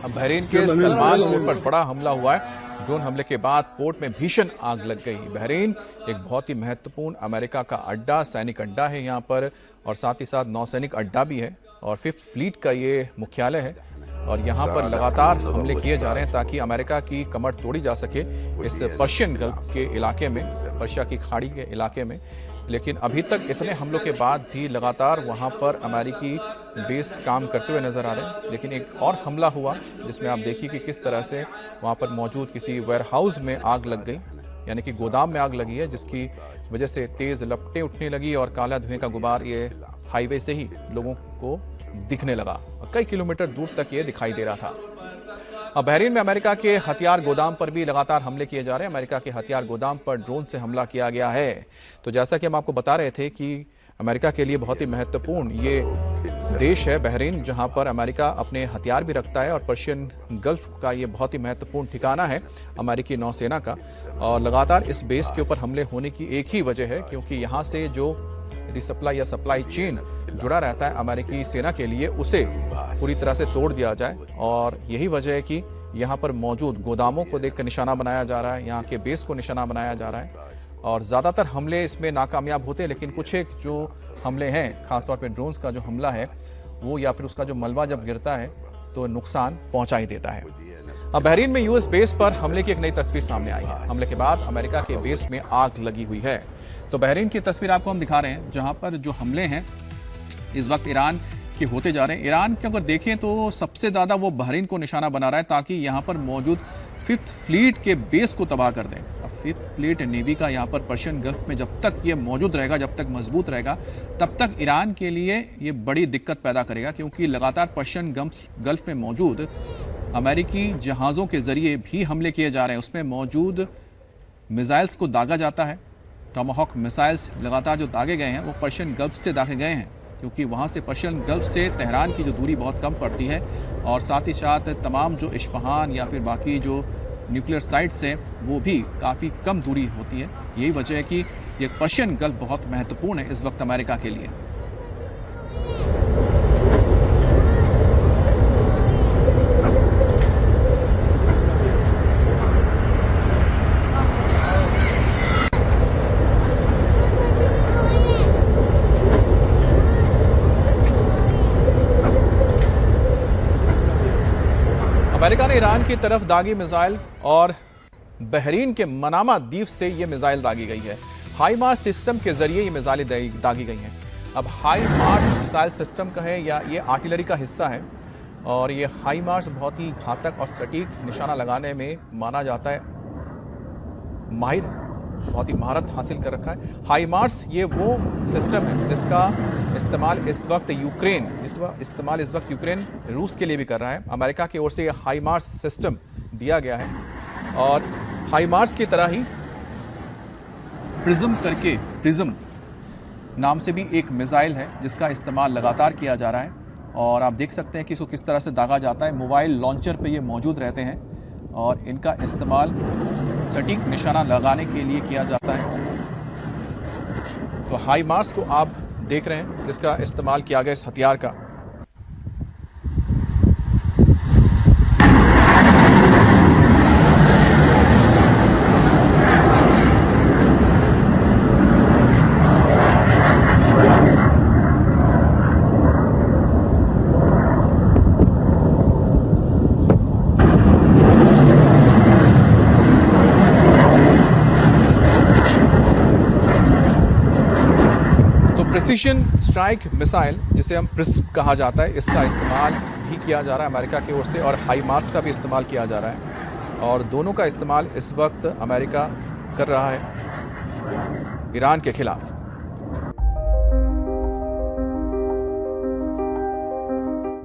Bahrain के Salman port पर बड़ा हमला हुआ है। ड्रोन हमले के बाद पोर्ट में भीषण आग लग गई। बहरीन एक बहुत ही महत्वपूर्ण अमेरिका का अड्डा, सैनिक अड्डा है यहाँ पर, और साथ ही साथ नौसैनिक अड्डा भी है और 5th फ्लीट का ये मुख्यालय है। और यहाँ पर लगातार हमले किए जा रहे हैं ताकि अमेरिका की कमर तोड़ी जा सके इस पर्शियन गल्फ के इलाके में, पर्शिया की खाड़ी के इलाके में। लेकिन अभी तक इतने हमलों के बाद भी लगातार वहां पर अमेरिकी बेस काम करते हुए नजर आ रहे हैं। लेकिन एक और हमला हुआ जिसमें आप देखिए कि किस तरह से वहां पर मौजूद किसी वेयरहाउस में आग लग गई, यानी कि गोदाम में आग लगी है, जिसकी वजह से तेज लपटें उठने लगी और काला धुएं का गुबार ये हाईवे से ही लोगों को दिखने लगा। कई किलोमीटर दूर तक ये दिखाई दे रहा था। अब बहरीन में अमेरिका के हथियार गोदाम पर भी लगातार हमले किए जा रहे हैं। अमेरिका के हथियार गोदाम पर ड्रोन से हमला किया गया है। तो जैसा कि हम आपको बता रहे थे कि अमेरिका के लिए बहुत ही महत्वपूर्ण ये देश है बहरीन, जहां पर अमेरिका अपने हथियार भी रखता है और पर्शियन गल्फ का ये बहुत ही महत्वपूर्ण ठिकाना है अमेरिकी नौसेना का। और लगातार इस बेस के ऊपर हमले होने की एक ही वजह है, क्योंकि यहाँ से जो रिसप्लाई या सप्लाई चेन जुड़ा रहता है अमेरिकी सेना के लिए, उसे पूरी तरह से तोड़ दिया जाए। और यही वजह है कि यहाँ पर मौजूद गोदामों को देखकर निशाना बनाया जा रहा है, यहाँ के बेस को निशाना बनाया जा रहा है। और ज़्यादातर हमले इसमें नाकामयाब होते हैं, लेकिन कुछ एक जो हमले हैं, खासतौर पे ड्रोन्स का जो हमला है वो, या फिर उसका जो मलबा जब गिरता है तो नुकसान पहुंचा ही देता है। अब बहरीन में यूएस बेस पर हमले की एक नई तस्वीर सामने आई है। हमले के बाद अमेरिका के बेस में आग लगी हुई है। तो बहरीन की तस्वीर आपको हम दिखा रहे हैं, जहां पर जो हमले हैं इस वक्त ईरान के होते जा रहे हैं। ईरान के अगर देखें तो सबसे ज़्यादा वो बहरीन को निशाना बना रहा है ताकि यहाँ पर मौजूद 5th फ्लीट के बेस को तबाह कर दें। अब 5th फ्लीट नेवी का यहाँ पर पर्शियन गल्फ में जब तक ये मौजूद रहेगा, जब तक मजबूत रहेगा, तब तक ईरान के लिए ये बड़ी दिक्कत पैदा करेगा, क्योंकि लगातार पर्शियन गल्फ में मौजूद अमेरिकी जहाज़ों के ज़रिए भी हमले किए जा रहे हैं। उसमें मौजूद मिसाइल्स को दागा जाता है। टॉमाहॉक मिसाइल्स लगातार जो दागे गए हैं वो पर्शियन गल्फ से दागे गए हैं, क्योंकि वहाँ से पर्शियन गल्फ से तेहरान की जो दूरी बहुत कम पड़ती है, और साथ ही साथ तमाम जो इस्फहान या फिर बाकी जो न्यूक्लियर साइट्स हैं वो भी काफ़ी कम दूरी होती है। यही वजह है कि ये पर्शियन गल्फ बहुत महत्वपूर्ण है इस वक्त अमेरिका के लिए। अमेरिका ने ईरान की तरफ दागी मिसाइल, और बहरीन के मनामा द्वीप से ये मिसाइल दागी गई है। हाईमार्स सिस्टम के जरिए ये मिसाइलें दागी गई हैं। अब हाईमार्स मिसाइल सिस्टम का है या ये आर्टिलरी का हिस्सा है, और ये हाईमार्स बहुत ही घातक और सटीक निशाना लगाने में माना जाता है माहिर, बहुत ही महारत हासिल कर रखा है। हाईमार्स ये वो सिस्टम है जिसका इस्तेमाल इस वक्त यूक्रेन रूस के लिए भी कर रहा है। अमेरिका की ओर से ये हाईमार्स सिस्टम दिया गया है, और हाईमार्स की तरह ही प्रिज्म नाम से भी एक मिसाइल है जिसका इस्तेमाल लगातार किया जा रहा है। और आप देख सकते हैं कि इसको किस तरह से दागा जाता है। मोबाइल लॉन्चर पे ये मौजूद रहते हैं और इनका इस्तेमाल सटीक निशाना लगाने के लिए किया जाता है। तो हाईमार्स को आप देख रहे हैं जिसका इस्तेमाल किया गया इस हथियार का। प्रिसीजन स्ट्राइक मिसाइल, जिसे हम प्रिस्म कहा जाता है, इसका इस्तेमाल भी किया जा रहा है अमेरिका की ओर से, और हाईमार्स का भी इस्तेमाल किया जा रहा है। और दोनों का इस्तेमाल इस वक्त अमेरिका कर रहा है ईरान के खिलाफ।